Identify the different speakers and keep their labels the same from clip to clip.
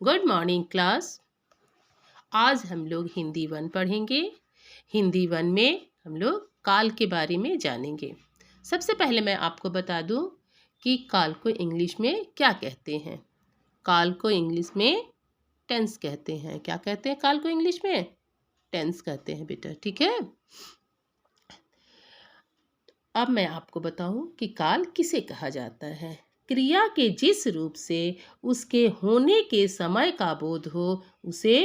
Speaker 1: Good morning class. आज हम लोग हिंदी वन पढ़ेंगे। हिंदी वन में हम लोग काल के बारे में जानेंगे। सबसे पहले मैं आपको बता दूं कि काल को इंग्लिश में क्या कहते हैं। काल को इंग्लिश में टेंस कहते हैं। क्या कहते हैं काल को इंग्लिश में? टेंस कहते हैं बेटा, ठीक है। अब मैं आपको बताऊं कि काल किसे कहा जाता है। क्रिया के जिस रूप से उसके होने के समय का बोध हो उसे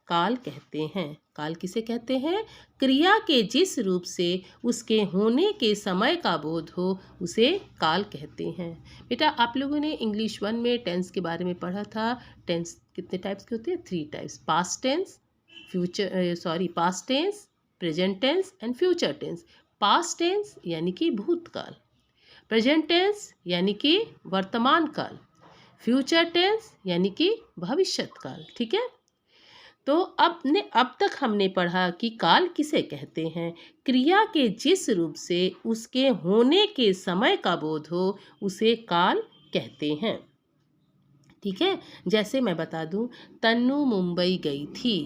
Speaker 1: काल कहते हैं। काल किसे कहते हैं? क्रिया के जिस रूप से उसके होने के समय का बोध हो उसे काल कहते हैं। बेटा, आप लोगों ने इंग्लिश वन में टेंस के बारे में पढ़ा था। टेंस कितने टाइप्स के होते हैं? 3 types. Past tense, past tense, present tense and future tense. Past tense यानी कि भूतकाल, प्रेजेंट टेंस यानी कि वर्तमान काल, फ्यूचर टेंस यानी कि भविष्यत काल, ठीक है। तो अब तक हमने पढ़ा कि काल किसे कहते हैं। क्रिया के जिस रूप से उसके होने के समय का बोध हो उसे काल कहते हैं, ठीक है। जैसे मैं बता दूं, तन्नू मुंबई गई थी,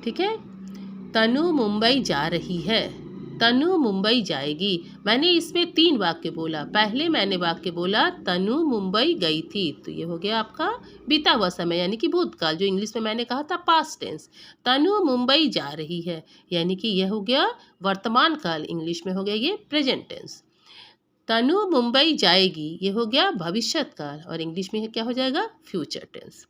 Speaker 1: ठीक है। तनु मुंबई जा रही है, तनु मुंबई जाएगी। मैंने इसमें 3 वाक्य बोला। पहले मैंने वाक्य बोला तनु मुंबई गई थी, तो ये हो गया आपका बीता हुआ समय यानी कि भूतकाल, जो इंग्लिश में मैंने कहा था पास्ट टेंस। तनु मुंबई जा रही है यानी कि यह हो गया वर्तमान काल, इंग्लिश में हो गया ये प्रेजेंट टेंस। तनु मुंबई जाएगी, ये हो गया भविष्यत काल, और इंग्लिश में क्या हो जाएगा? Future tense.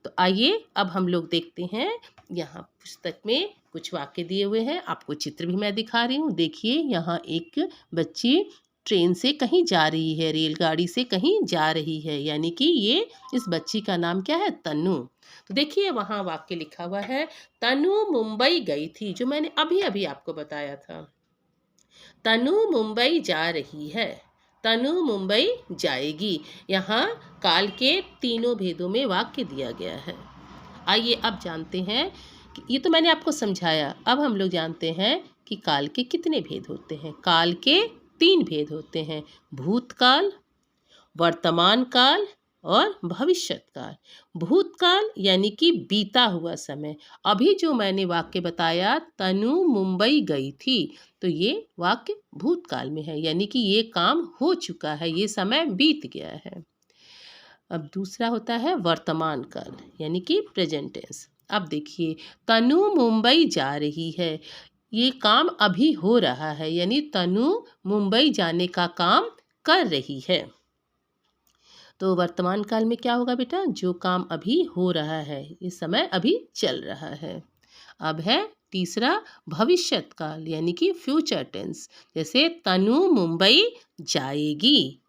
Speaker 1: तो आइए अब हम लोग देखते हैं। यहाँ पुस्तक में कुछ वाक्य दिए हुए हैं, आपको चित्र भी मैं दिखा रही हूँ। देखिए, यहाँ एक बच्ची ट्रेन से कहीं जा रही है, रेलगाड़ी से कहीं जा रही है, यानी कि ये इस बच्ची का नाम क्या है? तनु। तो देखिए वहाँ वाक्य लिखा हुआ है, तनु मुंबई गई थी, जो मैंने अभी अभी आपको बताया था। तनु मुंबई जा रही है, तनु मुंबई जाएगी। यहाँ काल के तीनों भेदों में वाक्य दिया गया है। आइए अब जानते हैं कि ये तो मैंने आपको समझाया। अब हम लोग जानते हैं कि काल के कितने भेद होते हैं। काल के 3 भेद होते हैं, भूतकाल, वर्तमान काल और भविष्यत काल। भूतकाल यानी कि बीता हुआ समय। अभी जो मैंने वाक्य बताया, तनु मुंबई गई थी, तो ये वाक्य भूतकाल में है, यानी कि ये काम हो चुका है, ये समय बीत गया है। अब दूसरा होता है वर्तमान काल यानी कि प्रेजेंट टेंस। अब देखिए, तनु मुंबई जा रही है, ये काम अभी हो रहा है, यानी तनु मुंबई जाने का काम कर रही है। तो वर्तमान काल में क्या होगा बेटा? जो काम अभी हो रहा है, ये समय अभी चल रहा है। अब है तीसरा भविष्यत काल यानी कि फ्यूचर टेंस। जैसे तनु मुंबई जाएगी,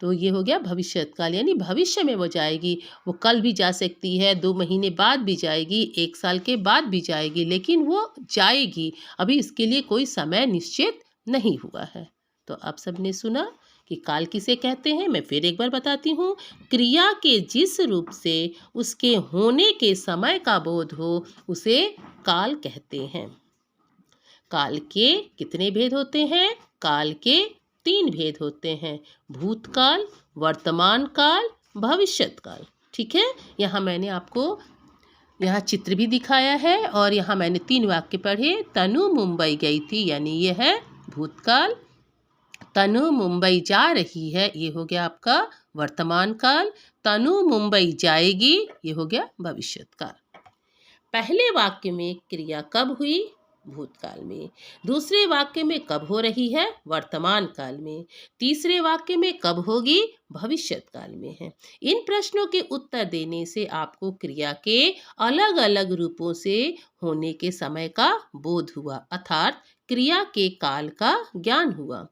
Speaker 1: तो ये हो गया भविष्यत काल, यानी भविष्य में वो जाएगी। वो कल भी जा सकती है, 2 महीने बाद भी जाएगी, 1 साल के बाद भी जाएगी, लेकिन वो जाएगी। अभी इसके लिए कोई समय निश्चित नहीं हुआ है। तो आप सबने सुना कि काल किसे कहते हैं। मैं फिर एक बार बताती हूँ। क्रिया के जिस रूप से उसके होने के समय का बोध हो उसे काल कहते हैं। काल के कितने भेद होते हैं? काल के 3 भेद होते हैं, भूतकाल, वर्तमान काल, भविष्यत काल, ठीक है। यहाँ मैंने आपको यहाँ चित्र भी दिखाया है, और यहाँ मैंने 3 वाक्य पढ़े। तनु मुंबई गई थी यानी ये है भूतकाल, तनु मुंबई जा रही है, ये हो गया आपका वर्तमान काल, तनु मुंबई जाएगी, ये हो गया भविष्यत काल। पहले वाक्य में क्रिया कब हुई? भूतकाल में। दूसरे वाक्य में कब हो रही है? वर्तमान काल में। तीसरे वाक्य में कब होगी? भविष्यत काल में है। इन प्रश्नों के उत्तर देने से आपको क्रिया के अलग अलग रूपों से होने के समय का बोध हुआ, अर्थात क्रिया के काल का ज्ञान हुआ।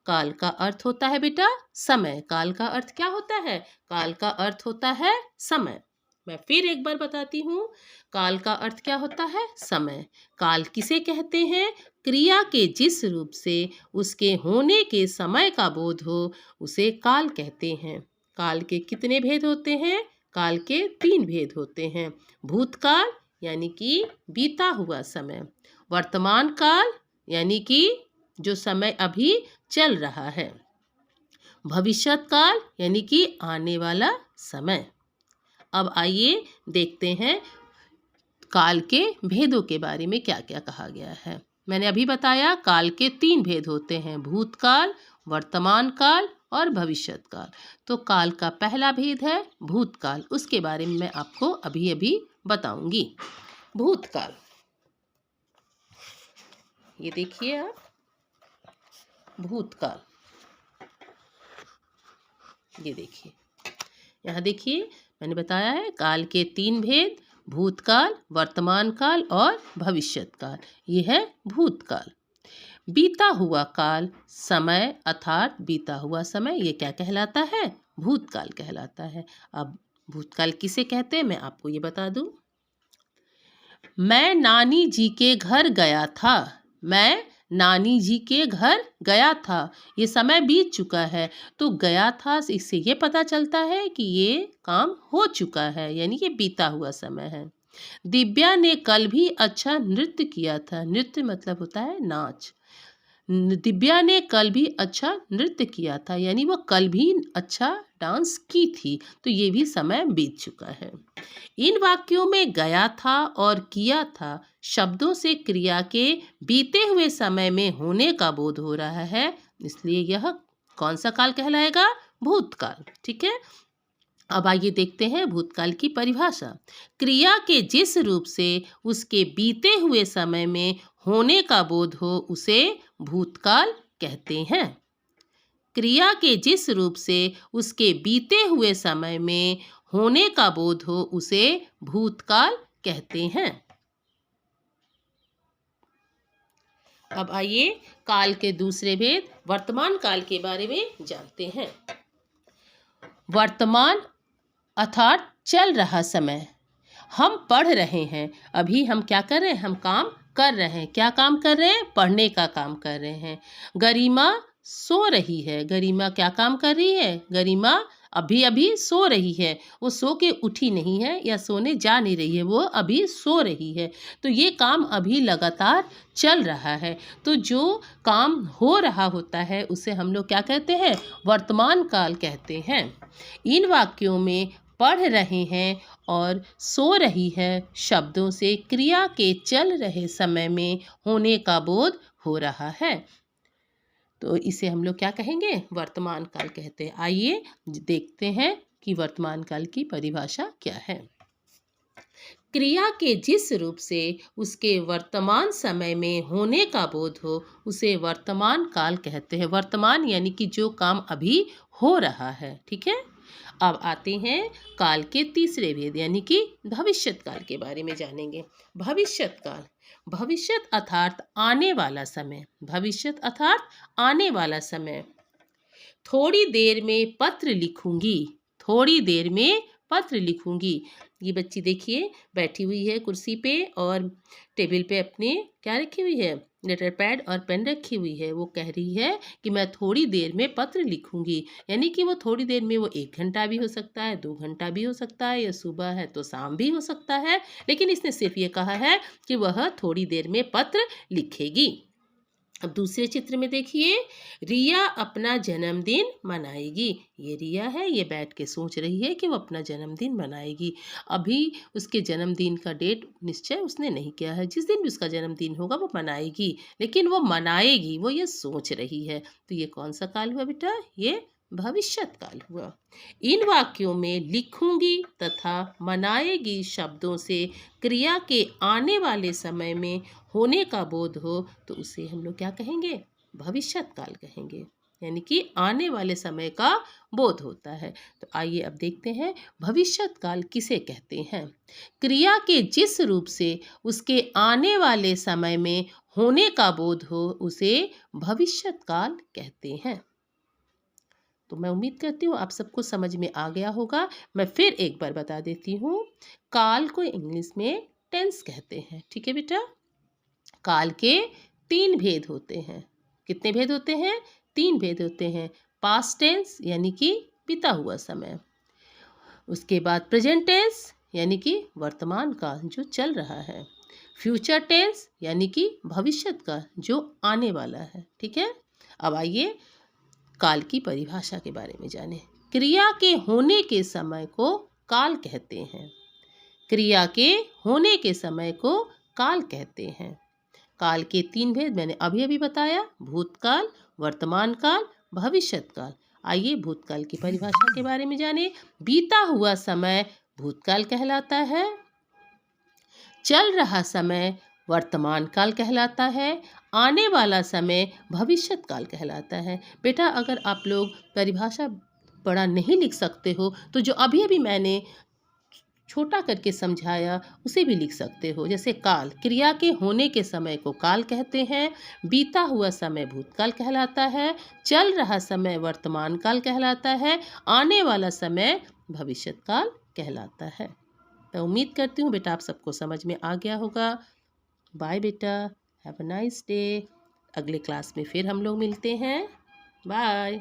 Speaker 1: काल का अर्थ होता है बेटा समय। काल का अर्थ क्या होता है? काल का अर्थ होता है समय। मैं फिर एक बार बताती हूँ, काल का अर्थ क्या होता है? समय। काल किसे कहते हैं? क्रिया के जिस रूप से उसके होने के समय का बोध हो उसे काल कहते हैं। काल के कितने भेद होते हैं? काल के 3 भेद होते हैं, भूतकाल यानी कि बीता हुआ समय, वर्तमान काल यानी कि जो समय अभी चल रहा है, भविष्यत काल यानी कि आने वाला समय। अब आइए देखते हैं काल के भेदों के बारे में क्या क्या कहा गया है। मैंने अभी बताया काल के 3 भेद होते हैं, भूतकाल, वर्तमान काल और भविष्यत काल। तो काल का पहला भेद है भूतकाल, उसके बारे में मैं आपको अभी अभी बताऊंगी। भूतकाल, ये देखिए आप, भूतकाल, ये देखिए, यहाँ देखिए मैंने बताया है काल के 3 भेद, भूतकाल, वर्तमान काल और भविष्यत काल। ये है भूतकाल। बीता हुआ काल, समय अर्थात बीता हुआ समय, ये क्या कहलाता है? भूतकाल कहलाता है। अब भूतकाल किसे कहते हैं मैं आपको ये बता दूं। मैं नानी जी के घर गया था। मैं नानी जी के घर गया था। ये समय बीत चुका है, तो गया था इससे ये पता चलता है कि ये काम हो चुका है, यानी ये बीता हुआ समय है। दिव्या ने कल भी अच्छा नृत्य किया था। नृत्य मतलब होता है नाच। दिव्या ने कल भी अच्छा नृत्य किया था, यानी वो कल भी अच्छा डांस की थी, तो ये भी समय बीत चुका है। इन वाक्यों में गया था और किया था शब्दों से क्रिया के बीते हुए समय में होने का बोध हो रहा है, इसलिए यह कौन सा काल कहलाएगा? भूतकाल। ठीक है, अब आइए देखते हैं भूतकाल की परिभाषा। क्रिया के जिस रूप से उसके बीते हुए समय में होने का बोध हो उसे भूतकाल कहते हैं। क्रिया के जिस रूप से उसके बीते हुए समय में होने का बोध हो उसे भूतकाल कहते हैं। अब आइए काल के दूसरे भेद वर्तमान काल के बारे में जानते हैं। वर्तमान अर्थात चल रहा समय। हम पढ़ रहे हैं, अभी हम क्या कर रहे हैं? हम काम कर रहे हैं। क्या काम कर रहे हैं? पढ़ने का काम कर रहे हैं। गरिमा सो रही है। गरिमा क्या काम कर रही है? गरिमा अभी अभी सो रही है। वो सो के उठी नहीं है या सोने जा नहीं रही है, वो अभी सो रही है। तो ये काम अभी लगातार चल रहा है। तो जो काम हो रहा होता है उसे हम लोग क्या कहते हैं? वर्तमान काल कहते हैं। इन वाक्यों में पढ़ रहे हैं और सो रही है शब्दों से क्रिया के चल रहे समय में होने का बोध हो रहा है, तो इसे हम लोग क्या कहेंगे? वर्तमान काल कहते हैं। आइए देखते हैं कि वर्तमान काल की परिभाषा क्या है। क्रिया के जिस रूप से उसके वर्तमान समय में होने का बोध हो उसे वर्तमान काल कहते हैं। वर्तमान यानी कि जो काम अभी हो रहा है। ठीक है, अब आते हैं काल के तीसरे भेद यानी कि भविष्यत काल के बारे में जानेंगे। भविष्यत काल, भविष्यत अर्थात आने वाला समय। भविष्यत अर्थात आने वाला समय। थोड़ी देर में पत्र लिखूंगी। थोड़ी देर में पत्र लिखूंगी। ये बच्ची देखिए बैठी हुई है कुर्सी पे और टेबल पे अपने क्या रखी हुई है? लेटर पैड और पेन रखी हुई है। वो कह रही है कि मैं थोड़ी देर में पत्र लिखूंगी, यानी कि वो थोड़ी देर में वो 1 घंटा भी हो सकता है, 2 घंटा भी हो सकता है, या सुबह है तो शाम भी हो सकता है, लेकिन इसने सिर्फ ये कहा है कि वह थोड़ी देर में पत्र लिखेगी। अब दूसरे चित्र में देखिए, रिया अपना जन्मदिन मनाएगी। ये रिया है, ये बैठ के सोच रही है कि वो अपना जन्मदिन मनाएगी। अभी उसके जन्मदिन का डेट निश्चय उसने नहीं किया है। जिस दिन भी उसका जन्मदिन होगा वो मनाएगी, लेकिन वो मनाएगी, वो ये सोच रही है। तो ये कौन सा काल हुआ बेटा? ये भविष्यत काल हुआ। इन वाक्यों में लिखूंगी तथा मनाएगी शब्दों से क्रिया के आने वाले समय में होने का बोध हो तो उसे हम लोग क्या कहेंगे? भविष्यत काल कहेंगे, यानी कि आने वाले समय का बोध होता है। तो आइए अब देखते हैं भविष्यत काल किसे कहते हैं। क्रिया के जिस रूप से उसके आने वाले समय में होने का बोध हो उसे भविष्यत काल कहते हैं। तो मैं उम्मीद करती हूँ आप सबको समझ में आ गया होगा। मैं फिर एक बार बता देती हूँ, काल को इंग्लिश में टेंस कहते हैं। ठीक है बेटा, काल के 3 भेद होते हैं। कितने भेद होते हैं? 3 भेद होते हैं। पास्ट टेंस यानी कि बीता हुआ समय, उसके बाद प्रेजेंट टेंस यानी कि वर्तमान काल जो चल रहा है, फ्यूचर टेंस यानी कि भविष्यत काल जो आने वाला है। ठीक है, अब आइए काल की परिभाषा के बारे में जानें। क्रिया के होने के समय को काल कहते हैं। क्रिया के होने के समय को काल कहते हैं। काल के 3 भेद मैंने अभी अभी बताया, भूतकाल, वर्तमान काल, भविष्यत काल। आइए भूतकाल की परिभाषा के बारे में जानें। बीता हुआ समय भूतकाल कहलाता है। चल रहा समय वर्तमान काल कहलाता है। आने वाला समय भविष्यत काल कहलाता है। बेटा अगर आप लोग परिभाषा बड़ा नहीं लिख सकते हो तो जो अभी अभी मैंने छोटा करके समझाया उसे भी लिख सकते हो। जैसे काल, क्रिया के होने के समय को काल कहते हैं। बीता हुआ समय भूतकाल कहलाता है। चल रहा समय वर्तमान काल कहलाता है। आने वाला समय भविष्यत काल कहलाता है। तो उम्मीद करती हूँ बेटा आप सबको समझ में आ गया होगा। बाय बेटा, हैव अ नाइस डे। अगले क्लास में फिर हम लोग मिलते हैं। बाय।